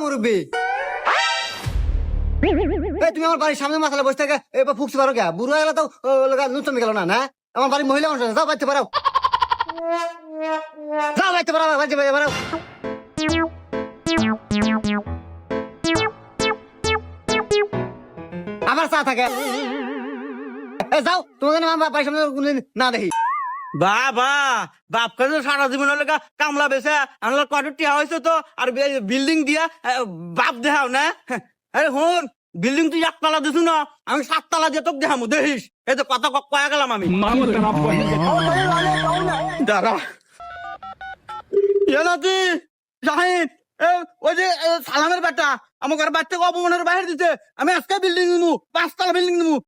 মুরব্বী তুমি আমার বাড়ির সামনে মাথালে বসে থাকে এবার ফুকতে পারো কে বুড়ো হয়ে গেলে তো নুচমি গেল না না আমার বাড়ির মহিলা মানুষ আছে, যাও বাড়তে পারো যাও বাড়তে পারো বাড়তে পারো আমার চা থাকে যাও তোমাকে আমার বাড়ির সামনে কোনদিন না দেখি বাবা বাপ কাছে সারা জীবন হলে কামলা বেছে আনলো কত টিয়া হয়েছে তো আর বিল্ডিং দিয়া বাপ দেখাও না আরে হন বিল্ডিং তুই একতলা দিছু না আমি 7 তলা দিয়ে তোকে দেখামু দেখিস এই তো কথা কয়া গেলাম আমি দাঁড়া নাতি জাহিদ ওই যে সালামের বেটা আমার ঘর বাচ্চাকে অপমানের বাইরে দিতে আমি আজকে বিল্ডিং নিবো 5 তলা বিল্ডিং নিবো